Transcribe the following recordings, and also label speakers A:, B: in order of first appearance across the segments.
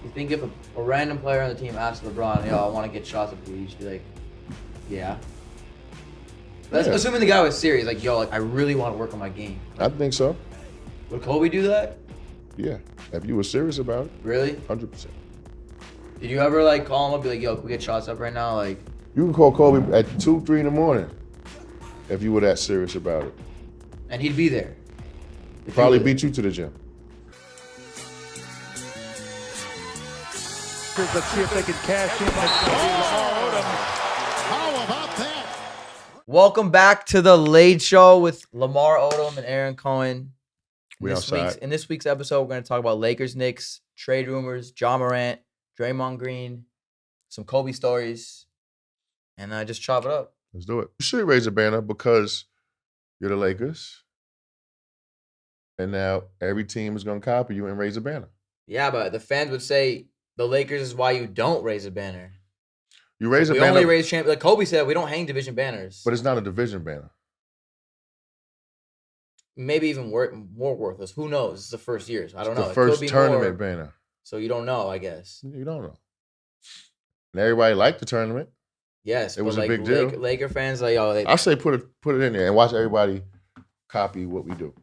A: You think if a random player on the team asked LeBron, yo, I want to get shots up you, you'd be like, yeah. That's assuming the guy was serious, like, yo, like I really want to work on my game.
B: I think so.
A: Would Kobe do that?
B: Yeah. If you were serious about it.
A: Really?
B: 100%.
A: Did you ever like call him up, be like, yo, can we get shots up right now? Like,
B: You can call Kobe at 2, 3 in the morning if you were that serious about it.
A: and he'd be there. If
B: Probably
A: he was
B: beat you to the gym.
C: Let's see if they can cash in. Lamar Odom.
D: How about that?
A: Welcome back to the LADE Show with Lamar Odom and Aron Cohen. In this week's episode, we're going to talk about Lakers, Knicks, trade rumors, Morant, Draymond Green, some Kobe stories, and just chop it up.
B: Let's do it. You should raise a banner because you're the Lakers. And now every team is going to copy you and raise a banner.
A: Yeah, but the fans would say the Lakers is why you don't raise a banner.
B: You raise a
A: We
B: banner.
A: only raise champions. Like Kobe said, we don't hang division banners.
B: But it's not a division banner.
A: Maybe even more worthless. Who knows? It's the first year. So I don't know.
B: The
A: It could
B: first
A: be
B: tournament
A: more,
B: banner.
A: so you don't know, I guess.
B: You don't know. And everybody liked the tournament.
A: Yes,
B: It was
A: but
B: a big deal.
A: Laker fans, like, yo,
B: I say put it in there and watch everybody copy what we do.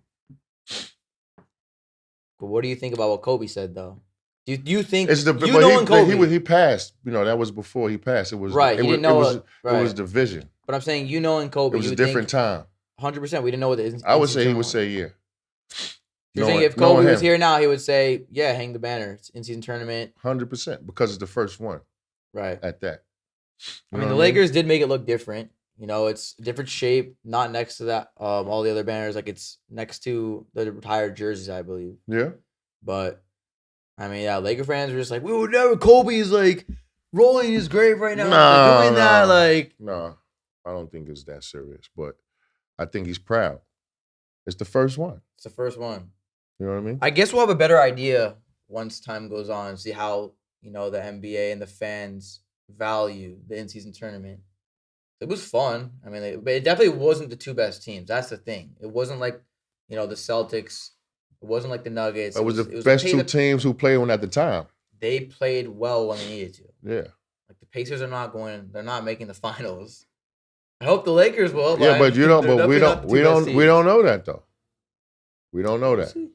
A: But what do you think about what Kobe said, though? Do you think
B: It's the
A: you knowing Kobe?
B: he passed. You know, that was before he passed. It was
A: Right,
B: It,
A: he
B: was,
A: didn't know
B: it was
A: right.
B: division.
A: But I'm saying you knowing Kobe,
B: It was
A: you
B: a
A: would
B: different
A: think,
B: time.
A: 100%. We didn't know what the
B: I would say he would say yeah.
A: You're saying if Kobe was here now, he would say, yeah, hang the banner. It's in-season tournament.
B: 100% because it's the first one
A: Right.
B: at that.
A: I mean, the Lakers did make it look different. You know, it's a different shape, not next to that all the other banners. Like it's next to the retired jerseys, I believe.
B: Yeah.
A: But I mean, yeah, Laker fans were just like, we would never. Kobe is like rolling in his grave right now. Doing that, like.
B: No, I don't think it's that serious, but I think he's proud. It's the first one.
A: It's the first one.
B: You know what I mean?
A: I guess we'll have a better idea once time goes on, see how, the NBA and the fans value the in-season tournament. It was fun. I mean, but it definitely wasn't the two best teams. That's the thing. It wasn't like, the Celtics. It wasn't like the Nuggets.
B: It was the best two teams who played one at the time.
A: They played well when they needed to.
B: Yeah.
A: Like the Pacers they're not making the finals. I hope the Lakers will.
B: Yeah, but we don't know that though. We don't know that.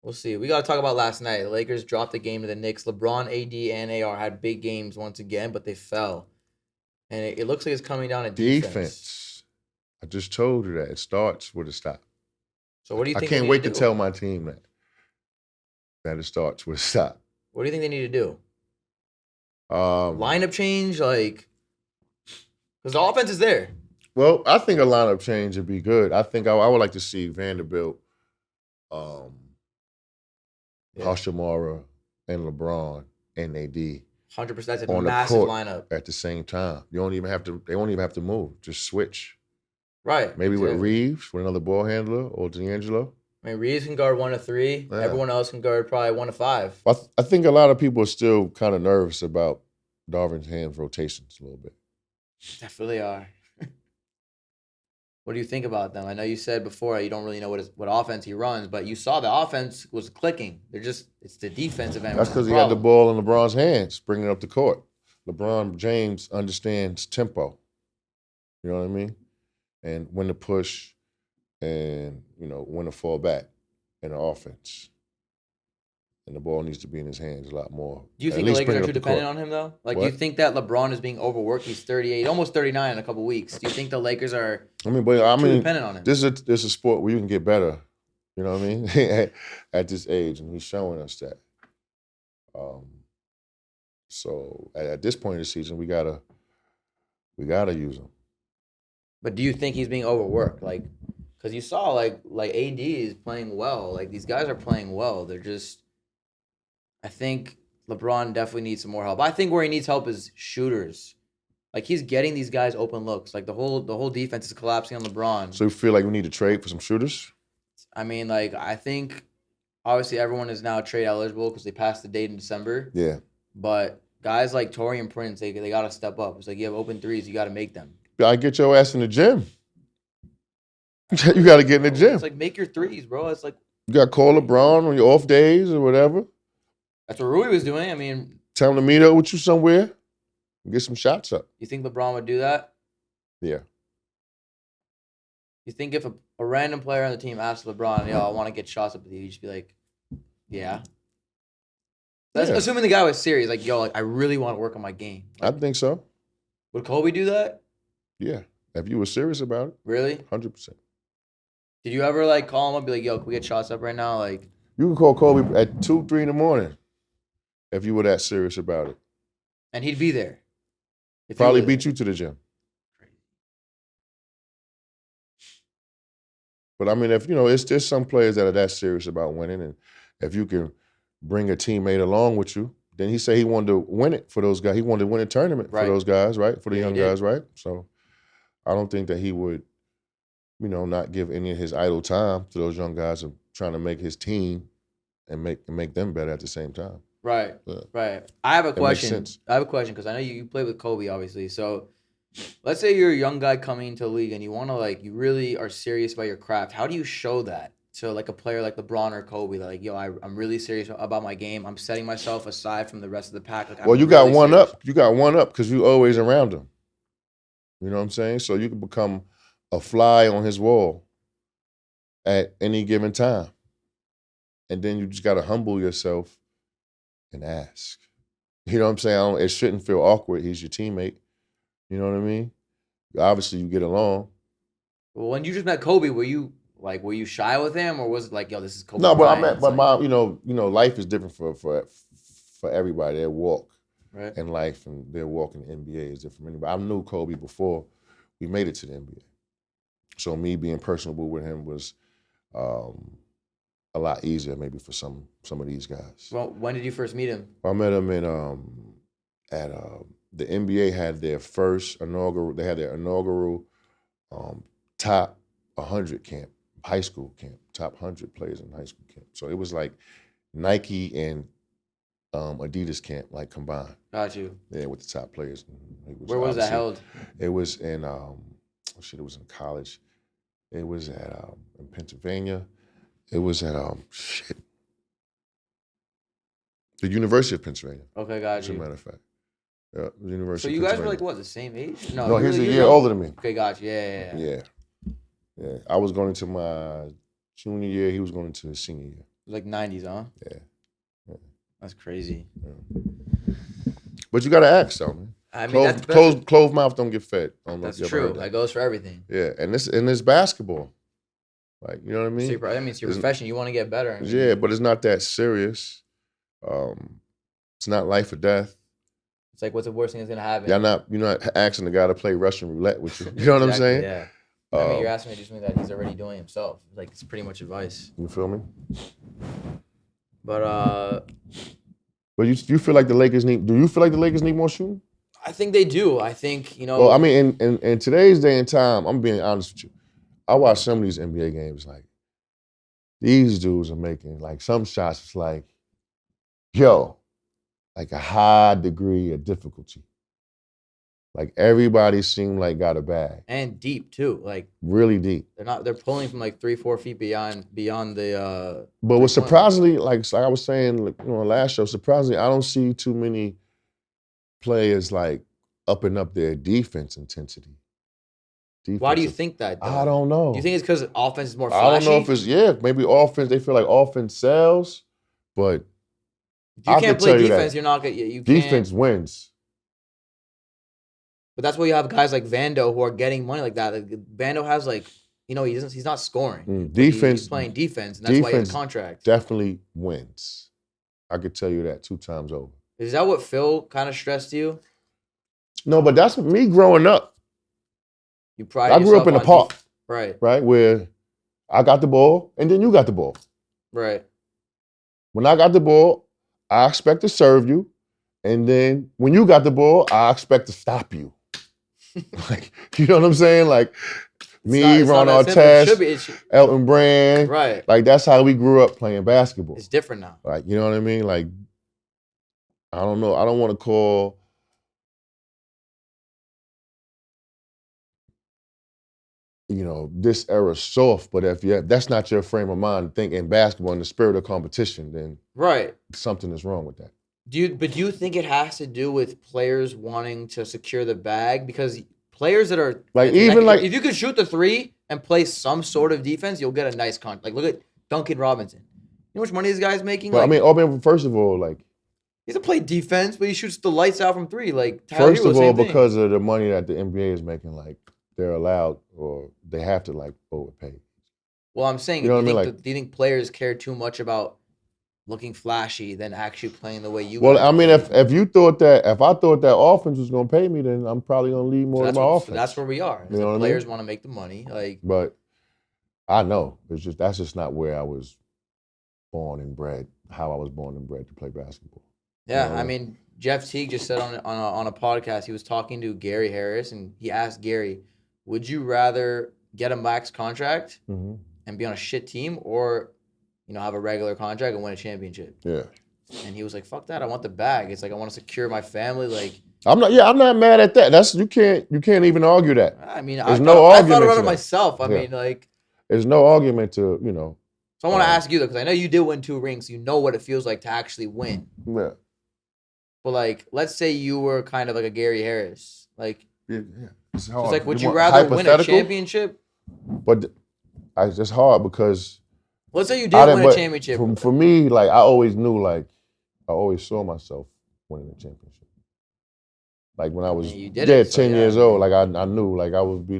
A: We'll see. We got to talk about last night. The Lakers dropped the game to the Knicks. LeBron, AD, and AR had big games once again, but they fell. And it looks like it's coming down to defense.
B: I just told you that. It starts with a stop.
A: So what do you think?
B: I can't wait to tell my team that it starts with a stop.
A: What do you think they need to do? Lineup change, because the offense is there.
B: Well, I think a lineup change would be good. I think I would like to see Vanderbilt, Hashimura, and LeBron and AD
A: 100%. That's a
B: on
A: massive
B: the court
A: lineup
B: at the same time. They won't even have to move. Just switch.
A: Right.
B: Maybe
A: exactly.
B: with Reeves, with another ball handler, or D'Angelo.
A: I mean, Reeves can guard 1 to 3.
B: Yeah.
A: Everyone else can guard probably 1 to 5.
B: I think a lot of people are still kind of nervous about Darvin's hand rotations a little bit.
A: Definitely are. What do you think about them? I know you said before you don't really know what offense he runs, but you saw the offense was clicking. It's the defensive end.
B: That's because he had the ball in LeBron's hands, bringing it up the court. LeBron James understands tempo. You know what I mean? And when to push and, when to fall back in the offense. And the ball needs to be in his hands a lot more.
A: Do you think the Lakers are too dependent on him, though? Like, do you think that LeBron is being overworked? He's 38, almost 39 in a couple weeks. Do you think the Lakers are too dependent on him?
B: This is a sport where you can get better. You know what I mean? at this age, and he's showing us that. So at this point in the season, we gotta use him.
A: But do you think he's being overworked? Like, because you saw like AD is playing well. Like these guys are playing well. They're just. I think LeBron definitely needs some more help. I think where he needs help is shooters. Like he's getting these guys open looks. Like the whole defense is collapsing on LeBron.
B: So you feel like we need to trade for some shooters?
A: I mean, I think obviously everyone is now trade eligible because they passed the date in December.
B: Yeah.
A: But guys like Taurean Prince, they got to step up. It's like you have open threes, you got to make them.
B: You got to get your ass in the gym. You got to get in the gym.
A: It's like make your threes, bro. It's like
B: you got to call LeBron on your off days or whatever.
A: That's what Rui was doing. I mean,
B: Tell him to meet up with you somewhere and get some shots up.
A: you think LeBron would do that?
B: Yeah.
A: You think if a random player on the team asked LeBron, yo, I want to get shots up with you, you'd just be like, yeah. That's
B: Yeah.
A: assuming the guy was serious, like, yo, like, I really want to work on my game.
B: I think so.
A: Would Kobe do that?
B: Yeah. If you were serious about it,
A: Really?
B: 100%.
A: Did you ever like call him and be like, yo, can we get shots up right now? Like,
B: You can call Kobe at 2, 3 in the morning if you were that serious about it.
A: and he'd be there. If he
B: Probably
A: was
B: beat
A: there.
B: you to the gym. But I mean, if there's some players that are that serious about winning, and if you can bring a teammate along with you, then he said he wanted to win it for those guys. He wanted to win a tournament for
A: Right.
B: those guys, right? For the
A: Yeah, he
B: young
A: did.
B: guys, right? So I don't think that he would, not give any of his idle time to those young guys of trying to make his team and make them better at the same time.
A: Right.
B: Yeah.
A: Right. I have a
B: That makes
A: question.
B: sense.
A: I have a question because I know you played with Kobe, obviously. So let's say you're a young guy coming into the league and you want to you really are serious about your craft. How do you show that to like a player like LeBron or Kobe? Like, yo, I'm really serious about my game. I'm setting myself aside from the rest of the pack. Like,
B: Well,
A: I'm
B: you got
A: really
B: one
A: serious.
B: up. You got one up because you always around him. You know what I'm saying? So you can become a fly on his wall at any given time. And then you just got to humble yourself and ask. You know what I'm saying? It shouldn't feel awkward. He's your teammate. You know what I mean? Obviously, you get along.
A: Well, when you just met Kobe, were you shy with him, or was it like, yo, this is Kobe?
B: No, but
A: Bryant? It's
B: life is different for everybody. Their walk
A: right.
B: in life and their walk in the NBA is different from anybody. I knew Kobe before we made it to the NBA. So me being personable with him was a lot easier maybe for some of these guys.
A: Well, when did you first meet him?
B: I met him at the NBA had their inaugural top 100 camp, high school camp, top 100 players in high school camp. So it was like Nike and Adidas camp like combined.
A: Got you.
B: Yeah, with the top players.
A: Where was that held?
B: It was in it was in college. It was at in Pennsylvania. It was at the University of Pennsylvania.
A: Okay, got
B: As a
A: you.
B: matter of fact. Yeah, the University
A: So
B: of
A: you guys were
B: Pennsylvania.
A: like what, the same age?
B: No, he's a
A: you're
B: year
A: young.
B: older than me.
A: Okay, got you. Yeah.
B: Yeah. I was going into my junior year. He was going into his senior year.
A: Like 90s, huh?
B: Yeah.
A: That's crazy.
B: But you got to ask, though, man.
A: I mean,
B: Closed mouth don't get fed. I don't know
A: that's
B: if you ever
A: true.
B: heard that.
A: That goes for everything.
B: Yeah, and it's basketball. Like, you know what I mean?
A: So it's your profession. You want to get better. I mean,
B: Yeah, but it's not that serious. It's not life or death.
A: It's like, what's the worst thing that's gonna happen?
B: You're not asking the guy to play Russian roulette with you. You know what I'm saying?
A: Yeah. I mean, you're asking me to do something that he's already doing himself. Like, it's pretty much advice.
B: You feel me?
A: But
B: But you feel like the Lakers need? Do you feel like the Lakers need more shooting?
A: I think they do. I think
B: Well, I mean, in today's day and time, I'm being honest with you. I watch some of these NBA games. Like these dudes are making like some shots. It's like, yo, like a high degree of difficulty. Like everybody seemed like got a bag.
A: and deep too. Like
B: Really deep.
A: they're pulling from like 3-4 feet beyond the.
B: But what's
A: 3-point.
B: surprisingly, like I was saying, last show, surprisingly, I don't see too many players like upping up their defense intensity.
A: Why do you think that? Though?
B: I don't know.
A: Do you think it's because offense is more
B: I
A: flashy?
B: don't know if it's maybe offense. They feel like offense sells, but
A: If you
B: I
A: can't
B: can
A: play
B: tell you
A: defense,
B: that
A: you're not gonna. You can't.
B: defense wins.
A: But that's why you have guys like Vando who are getting money like that. Like, Vando has he's not scoring. But
B: Defense
A: he's playing defense, and that's why he has a contract.
B: Definitely wins. I could tell you that 2 times over.
A: Is that what Phil kind of stressed to you?
B: No, but that's me growing up.
A: You pride
B: I grew up
A: yourself
B: in a
A: on
B: park,
A: right,
B: where I got the ball and then you got the ball.
A: right.
B: When I got the ball, I expect to serve you, and then when you got the ball, I expect to stop you. Like, you know what I'm saying? Like me,
A: It's
B: Ron
A: not that simple. It should be.
B: Artest, Elton Brand.
A: Right.
B: Like that's how we grew up playing basketball.
A: It's different now.
B: Like, you know what I mean? Like, I don't know. I don't want to call this era's soft, but if that's not your frame of mind to think in basketball in the spirit of competition, then
A: Right.
B: something is wrong with that.
A: Do you think it has to do with players wanting to secure the bag? Because players that are if you could shoot the three and play some sort of defense, you'll get a nice contract. Like look at Duncan Robinson. You know how much money this guy's making?
B: But first of all,
A: he doesn't play defense, but he shoots the lights out from three. Like Tyler
B: first
A: Hero,
B: of all,
A: same thing.
B: because of the money that the NBA is making, they're allowed or they have to overpay.
A: Well, I'm saying,
B: You know
A: do
B: what I
A: you
B: mean?
A: think players care too much about looking flashy than actually playing the way you?
B: Well,
A: guys
B: I mean,
A: play?
B: if I thought that offense was going to pay me, then I'm probably going to lead more to my offense.
A: So that's where we are.
B: You know what I mean?
A: Players want to make the money.
B: But I know that's just not where I was born and bred. How I was born and bred to play basketball.
A: Yeah,
B: You know what
A: I mean, Jeff Teague just said on a podcast, he was talking to Gary Harris, and he asked Gary, "Would you rather get a max contract and be on a shit team, or have a regular contract and win a championship?"
B: Yeah.
A: And he was like, "Fuck that! I want the bag. It's like I want to secure my family." Like,
B: I'm not mad at that. That's you can't even argue that.
A: I mean,
B: There's
A: I
B: no
A: thought
B: argument
A: about
B: to
A: it
B: that.
A: myself. I
B: Yeah.
A: mean,
B: there's no argument to
A: So I want to ask you though, because I know you did win 2 rings. You know what it feels like to actually win.
B: Yeah.
A: But let's say you were kind of like a Gary Harris.
B: Yeah. It's
A: So
B: hard.
A: it's like, would you
B: want
A: rather win a
B: hypothetical?
A: championship?
B: But it's hard because
A: Let's say you did win a championship.
B: For me, I always knew, I always saw myself winning a championship. When I was
A: you did it, so
B: 10
A: yeah.
B: years old, I knew, I would be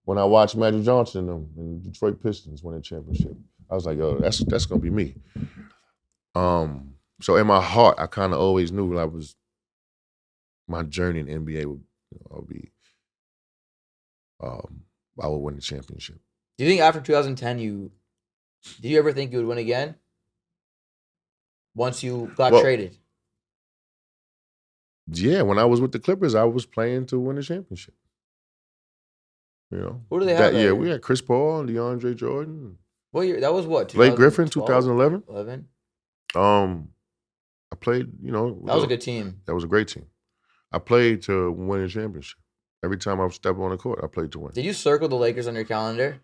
B: when I watched Magic Johnson and Detroit Pistons win a championship. I was like, yo, that's gonna be me. So in my heart, I kind of always knew my journey in the NBA I would win the championship.
A: Do you think after 2010, did you ever think you would win again? Once you got traded?
B: Yeah, when I was with the Clippers, I was playing to win a championship.
A: Who do they have?
B: That year, we had Chris Paul, DeAndre Jordan.
A: What year? That was what?
B: Blake Griffin, 2011.
A: 11.
B: I played,
A: That was a good team.
B: That was a great team. I played to win a championship. Every time I stepped on the court, I played to win.
A: Did you circle the Lakers on your calendar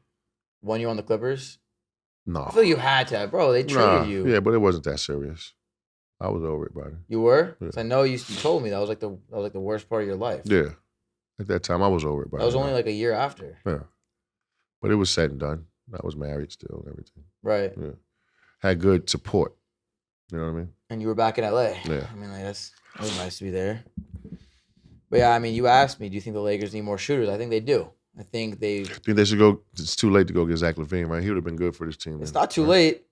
A: when you were on the Clippers?
B: No.
A: I feel like you had to, bro. They traded you.
B: Yeah, but it wasn't that serious. I was over it, buddy.
A: You were?
B: Yeah.
A: 'Cause I know you told me that was like the worst part of your life.
B: Yeah. At that time, I was over it, buddy.
A: That was only like a year after.
B: Yeah. But it was said and done. I was married still and everything.
A: Right.
B: Yeah. Had good support. You know what I mean?
A: And you were back in LA.
B: Yeah.
A: I mean, that was nice to be there. But yeah, I mean, you asked me, do you think the Lakers need more shooters? I think they do. I think they
B: should go. It's too late to go get Zach LaVine, right? He would have been good for this team.
A: It's not too late.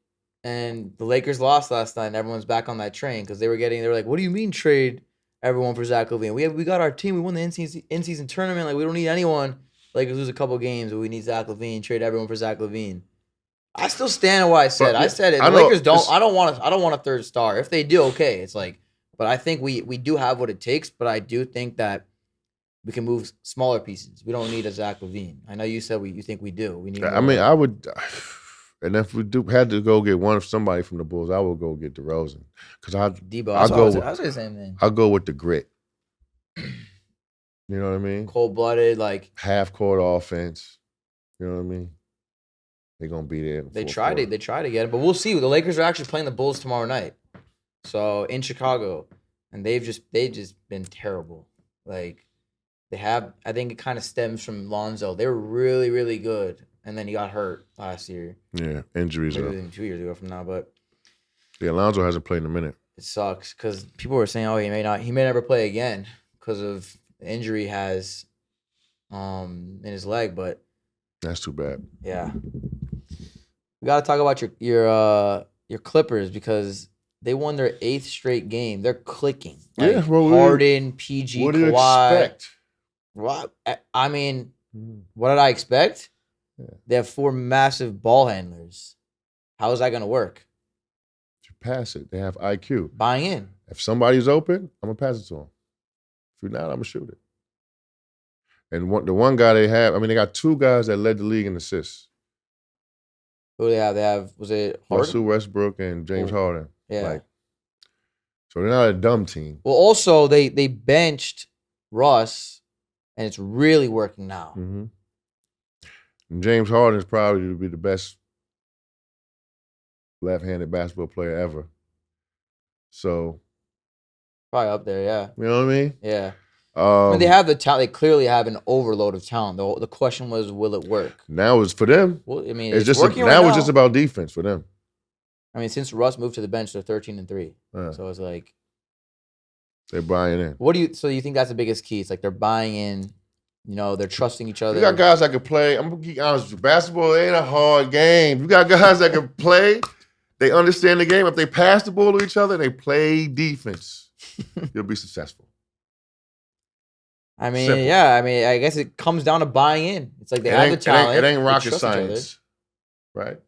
A: And the Lakers lost last night, and everyone's back on that train because they were like, what do you mean trade everyone for Zach LaVine? We got our team. We won the in-season tournament. Like, we don't need anyone. Lakers lose a couple games, but we need Zach LaVine. Trade everyone for Zach LaVine. I still stand on what I said. I said it. The Lakers don't. I don't want a third star. If they do, okay. It's like, but I think we do have what it takes. But I do think that we can move smaller pieces. We don't need a Zach LaVine. I know you said you think we do. We need.
B: I mean, I would. And if we had to go get somebody from the Bulls, I would go get DeRozan because
A: Debo. I was the same thing.
B: I'll go with the grit. You know what I mean?
A: Cold-blooded, like
B: half-court offense. You know what I mean? They're gonna be there.
A: They try to get it, but we'll see. The Lakers are actually playing the Bulls tomorrow night, so in Chicago, and they've just been terrible. Like they have. I think it kind of stems from Lonzo. They were really, really good. And then he got hurt last year.
B: Yeah, injuries.
A: Maybe 2 years ago from now, but
B: yeah, Lonzo hasn't played in a minute.
A: It sucks because people were saying, "Oh, he may never play again because of the injury he has in his leg." But
B: that's too bad.
A: Yeah, we got to talk about your Clippers because they won their 8th straight game. They're clicking.
B: Yeah,
A: Harden, PG,
B: what do you
A: Kawhi.
B: expect?
A: What I mean, what did I expect?
B: Yeah.
A: They have 4 massive ball handlers. How is that going to work?
B: You pass it. They have IQ.
A: Buying in.
B: If somebody's open, I'm going to pass it to them. If you're not, I'm going to shoot it. And the one guy they have, they got 2 guys that led the league in assists.
A: Who do they have? They have, was it Harden?
B: Russell Westbrook and James Harden.
A: Yeah.
B: So they're not a dumb team.
A: Well, also, they benched Russ, and it's really working now.
B: Mm-hmm. And James Harden is probably to be the best left-handed basketball player ever. So,
A: Probably up there, yeah.
B: you know what I mean?
A: Yeah. I mean, they
B: Um,
A: have the talent. They clearly have an overload of talent. The question was, will it work?
B: Now it's for them.
A: Well, I mean,
B: It's
A: it's
B: just
A: working right
B: now
A: now.
B: it's just about defense for them.
A: I mean, since Russ moved to the bench, they're 13-3.
B: Yeah.
A: So it's like,
B: They're buying in.
A: so you think that's the biggest key? It's like they're buying in. You know, they're trusting each other.
B: You got guys that can play. I'm gonna be honest with you. Basketball ain't a hard game. You got guys that can play. They understand the game. If they pass the ball to each other, they play defense. You'll be successful.
A: I mean,
B: Simple.
A: yeah. I mean, I guess it comes down to buying in. It's like they have the talent.
B: It ain't
A: they
B: rocket
A: trust each other.
B: science, right?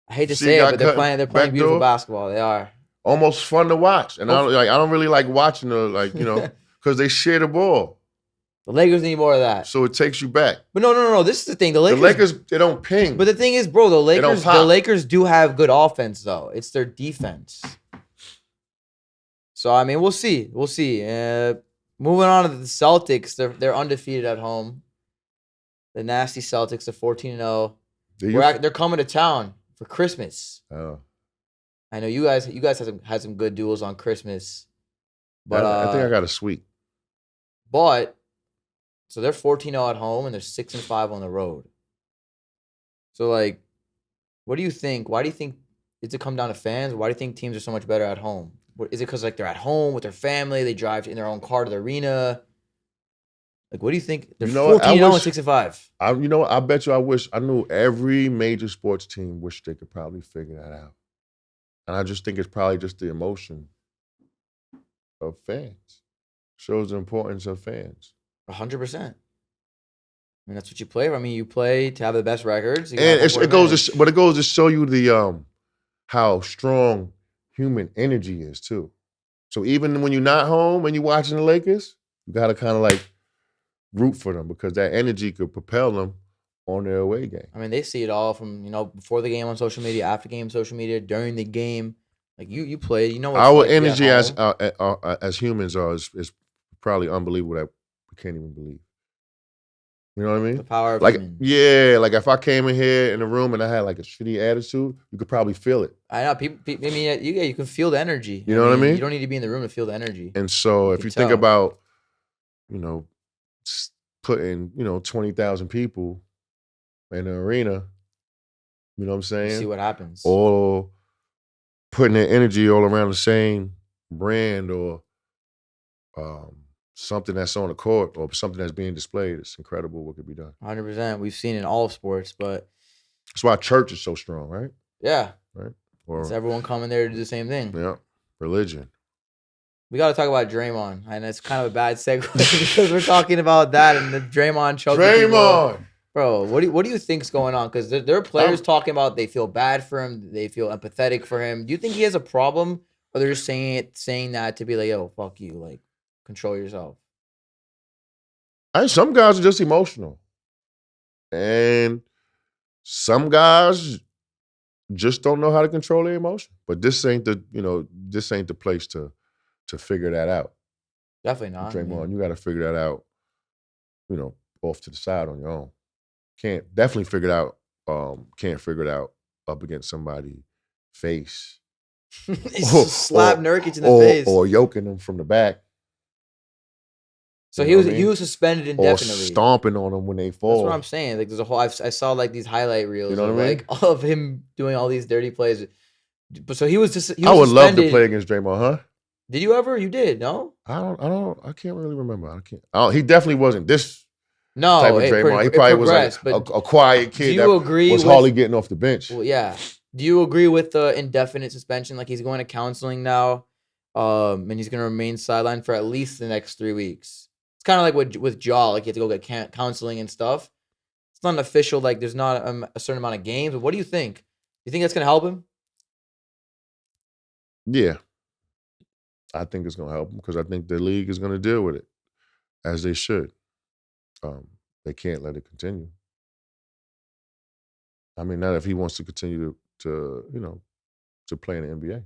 A: I hate to
B: See,
A: say it,
B: got
A: but they're
B: cut
A: playing
B: back
A: beautiful
B: door.
A: basketball. They are.
B: Almost fun to watch, and I don't really like watching the because they share the ball,
A: The Lakers need more of that.
B: so it takes you back.
A: But no. This is the thing. The
B: The
A: Lakers.
B: Lakers they don't ping.
A: But the thing is, bro,
B: don't
A: the
B: pop.
A: Lakers do have good offense, though. It's their defense. So I mean, we'll see. We'll see. Moving on to the Celtics, they're undefeated at home. The nasty Celtics are 14-0. They're coming to town for Christmas.
B: Oh.
A: I know you guys had some good duels on Christmas, but
B: I think I got a sweep.
A: But so they're 14-0 at home and they're 6-5 on the road. So like, what do you think? Why do you think does it come down to fans? Why do you think teams are so much better at home? Is it because like they're at home with their family? They drive in their own car to the arena. Like, what do you think? They're 14-0 and 6-5.
B: You know what? I bet you I wish I knew every major sports team wish they could probably figure that out. And I just think it's probably just the emotion of fans. Shows the importance of fans.
A: 100%. I mean, that's what you play for. I mean, you play to have the best records.
B: And it goes to show you the how strong human energy is too. So even when you're not home and you're watching the Lakers, you gotta kind of like root for them because that energy could propel them on their away game.
A: I mean, they see it all from, before the game on social media, after game social media, during the game. Like you played, you know what
B: Our energy as humans is probably unbelievable that we can't even believe. You know what I mean?
A: The power of
B: like
A: humans.
B: yeah, like if I came in here in the room and I had like a shitty attitude, you could probably feel it.
A: I know people. I mean, you can feel the energy.
B: You know what I mean?
A: You don't need to be in the room to feel the energy.
B: And so if
A: can
B: you think
A: tell.
B: about, putting 20,000 people in an arena, you know what I'm saying?
A: See what happens.
B: Or putting their energy all around the same brand or something that's on the court or something that's being displayed. It's incredible what could be done.
A: 100%. We've seen it in all of sports, but
B: That's why church is so strong, right?
A: yeah,
B: Right? Or
A: it's everyone coming there to do the same thing.
B: yeah, religion.
A: We got to talk about Draymond, and it's kind of a bad segue because we're talking about that and the Draymond choking people.
B: Draymond!
A: Bro, what do you think's going on? Because there are players talking about they feel bad for him, they feel empathetic for him. Do you think he has a problem, or they're just saying that to be like, yo, fuck you, like control yourself?
B: Some guys are just emotional. And some guys just don't know how to control their emotion. But this ain't the place to figure that out.
A: Definitely not.
B: Draymond, you got to figure that out, off to the side on your own. Can't figure it out up against somebody's face.
A: Slap Nurkic in the face.
B: Or yoking them from the back.
A: So
B: You know what I
A: he
B: mean?
A: was suspended
B: Or
A: indefinitely.
B: stomping on them when they fall.
A: That's what I'm saying. Like there's a whole. I saw like these highlight reels
B: You know
A: of
B: what I mean?
A: like of him doing all these dirty plays. But so he was just.
B: I would love to play against Draymond, huh?
A: Did you ever? You did? No.
B: I can't really remember. He definitely wasn't this
A: No.
B: type of Draymond. He probably was like a quiet kid that was hardly getting off the bench.
A: Well, yeah. Do you agree with the indefinite suspension? Like he's going to counseling now, and he's going to remain sidelined for at least the next 3 weeks. It's kind of like with Jaw, like you have to go get counseling and stuff. It's not an official, like there's not a certain amount of games. But what do you think? Do you think that's going to help him?
B: Yeah. I think it's going to help him because I think the league is going to deal with it as they should. They can't let it continue. I mean, not if he wants to continue to play in the NBA.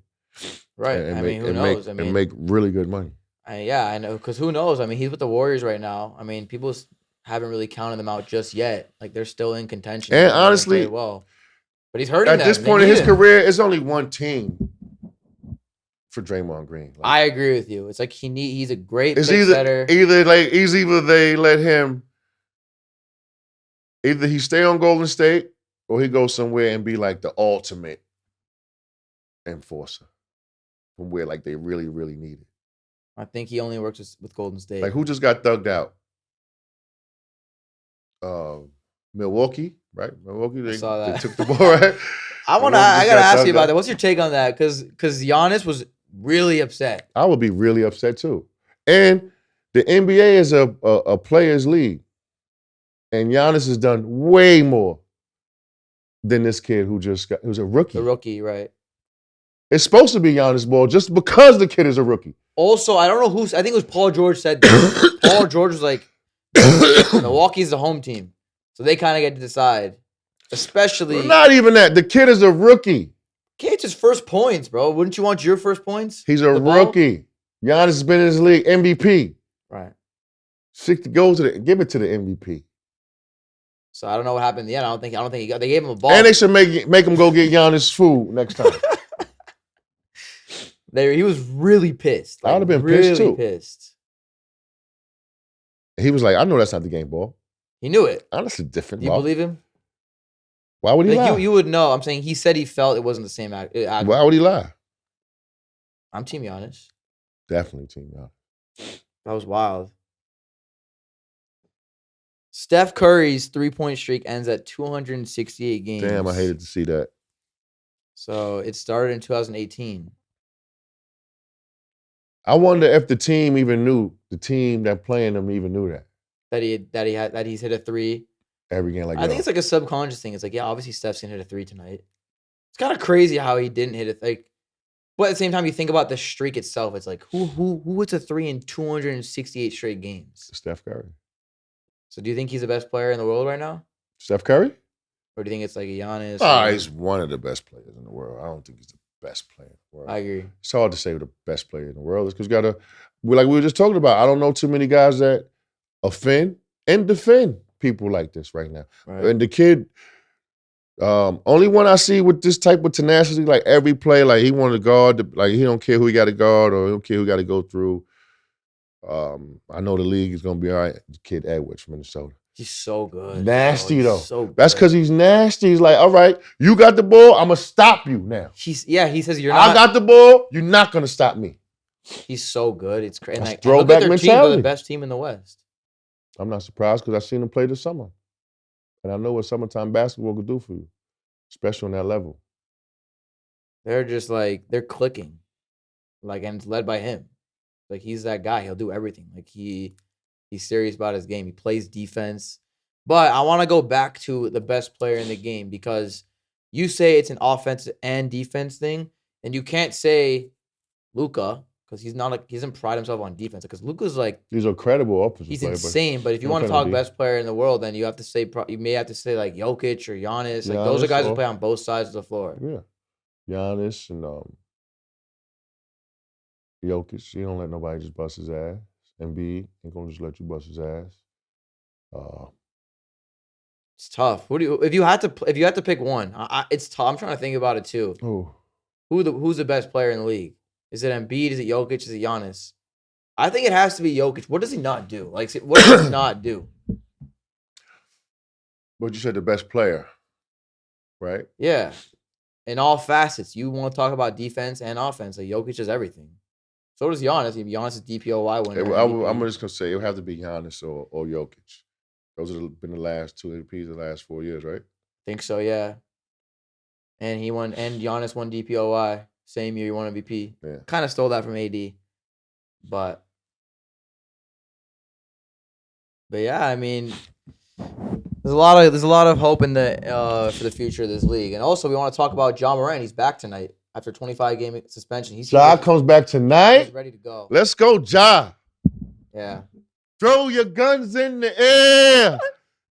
A: Right.
B: And
A: who knows?
B: And make really good money.
A: Yeah, I know. Because who knows? I mean, he's with the Warriors right now. I mean, people haven't really counted them out just yet. Like they're still in contention.
B: And
A: They haven't
B: honestly,
A: played well, but he's hurting
B: at
A: them.
B: this
A: They
B: point in
A: need
B: his
A: him.
B: career, it's only one team for Draymond Green. Like,
A: I agree with you. It's like he's a great
B: it's
A: pick
B: either
A: setter.
B: they let him either he stay on Golden State or he goes somewhere and be like the ultimate enforcer from where like they really, really need it.
A: I think he only works with Golden State.
B: Like who just got thugged out? Milwaukee, right? Milwaukee, they
A: saw that.
B: took the ball, right?
A: I gotta ask you about that. What's your take on that? Because Giannis was really upset.
B: I would be really upset too. And the NBA is a players' league. And Giannis has done way more than this kid who's a rookie.
A: The rookie, right?
B: It's supposed to be Giannis' ball just because the kid is a rookie.
A: Also, I don't know I think it was Paul George said that. Paul George was like, Milwaukee's the home team. So they kind of get to decide. Especially.
B: Not even that. The kid is a rookie.
A: Okay, it's his first points, bro. Wouldn't you want your first points?
B: He's a rookie. Giannis has been in his league MVP.
A: Right.
B: Give it to the MVP.
A: So I don't know what happened in the end. I don't think he got. They gave him a ball.
B: And they should make him go get Giannis food next time.
A: He was really pissed.
B: I would have been
A: really
B: pissed too.
A: Pissed.
B: He was like, I know that's not the game ball.
A: He knew it.
B: Honestly, different.
A: Do you believe him?
B: Why would he lie?
A: You would know. I'm saying he said he felt it wasn't the same act.
B: Why would he lie?
A: I'm Team Giannis.
B: Definitely Team Giannis.
A: That was wild. Steph Curry's 3-point streak ends at 268 games.
B: Damn, I hated to see that.
A: So it started in 2018.
B: I wonder if the team that playing him even knew that.
A: That he's hit a 3
B: every game. Like
A: I think it's like a subconscious thing. It's like, yeah, obviously Steph's gonna hit a 3 tonight. It's kind of crazy how he didn't hit it. Like, but at the same time, you think about the streak itself. It's like who hits a 3 in 268 straight games?
B: Steph Curry.
A: So do you think he's the best player in the world right now,
B: Steph Curry?
A: or do you think it's like a Giannis?
B: He's one of the best players in the world. I don't think he's the best player in the world.
A: I agree.
B: It's hard to say who the best player in the world is because like we were just talking about. I don't know too many guys that offend and defend people like this right now.
A: Right.
B: And the kid, only one I see with this type of tenacity, like every play, like he wanted to guard, like he don't care who he got to guard or he don't care who got to go through. I know the league is gonna be all right. The kid Edwards from Minnesota.
A: He's so good.
B: Nasty though.
A: So good.
B: That's because he's nasty. He's like, all right, you got the ball, I'm gonna stop you now.
A: He says you're not.
B: I got the ball, you're not gonna stop me.
A: He's so good. It's crazy.
B: That's
A: Like,
B: throwback
A: their team,
B: mentality.
A: they're the best team in the West.
B: I'm not surprised because I've seen him play this summer. And I know what summertime basketball could do for you, especially on that level.
A: They're just like, they're clicking. Like, and it's led by him. Like, he's that guy. He'll do everything. Like, he's serious about his game. He plays defense. But I want to go back to the best player in the game because you say it's an offense and defense thing, and you can't say Luka because he doesn't pride himself on defense. Because Luka's like,
B: He's a credible offensive
A: he's
B: player.
A: insane. But if you
B: no
A: want to talk
B: penalty.
A: best player in the world, then you have to say you may have to say like Jokic or Giannis. Like those are
B: Giannis
A: guys who
B: or-
A: play on both sides of the floor.
B: Yeah. Giannis and Jokic, he don't let nobody just bust his ass. Embiid ain't gonna just let you bust his ass.
A: It's tough. If you had to pick one? It's tough. I'm trying to think about it too.
B: Oh,
A: Who's the best player in the league? Is it Embiid? Is it Jokic? Is it Giannis? I think it has to be Jokic. What does he not do? Like, what does he not do?
B: but you said the best player, right?
A: Yeah, in all facets. You want to talk about defense and offense. Like Jokic does everything. So does Giannis. Giannis is DPOY winner.
B: I'm just gonna say it would have to be Giannis or Jokic. Those have been the last two MVPs the last 4 years, right?
A: Think so, yeah. And he won, and Giannis won DPOY same year he won MVP.
B: Yeah.
A: Kind of stole that from AD, but yeah, I mean, there's a lot of hope in the for the future of this league, and also we want to talk about Ja Morant. He's back tonight after 25-game suspension.
B: Ja comes back tonight.
A: He's ready to go.
B: Let's go, Ja.
A: Yeah.
B: Throw your guns in the air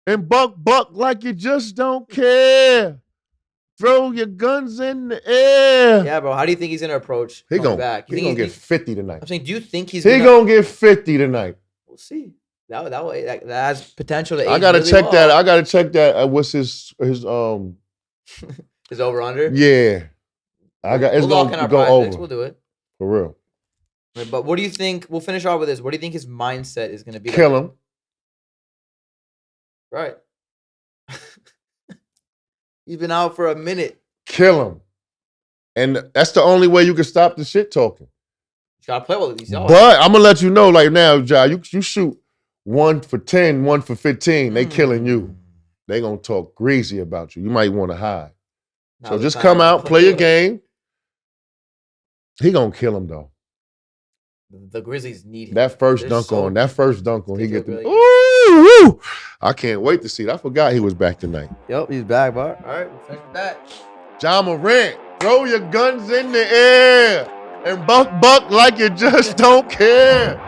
B: and buck like you just don't care. Throw your guns in the air.
A: Yeah, bro. How do you think he's gonna approach
B: He
A: coming
B: gonna
A: back?
B: get 50 tonight.
A: I'm saying, do you think he's
B: He gonna get 50 tonight.
A: We'll see. that has potential to age
B: I gotta
A: really
B: check
A: well.
B: that. I gotta check that. What's his
A: His over under.
B: Yeah, it's
A: we'll lock in our
B: gonna go
A: prize
B: over
A: picks. We'll do it.
B: for real.
A: But what do you think? We'll finish off with this. What do you think his mindset is going to be?
B: Kill him.
A: Right. He's been out for a minute.
B: Kill him. And that's the only way you can stop the shit talking.
A: You gotta play with these y'all.
B: But I'm gonna let you know, like now, Ja, you shoot 1 for 10, 1 for 15. They killing you. They gonna talk greasy about you. You might want to hide. So just come out, play your game. He gonna kill him though.
A: The Grizzlies need him.
B: That first dunk on, he get the.
A: really
B: Ooh, I can't wait to see it. I forgot he was back tonight.
A: Yep, he's back, Bart. All right, we'll finish with that.
B: Ja Morant, throw your guns in the air and buck like you just don't care.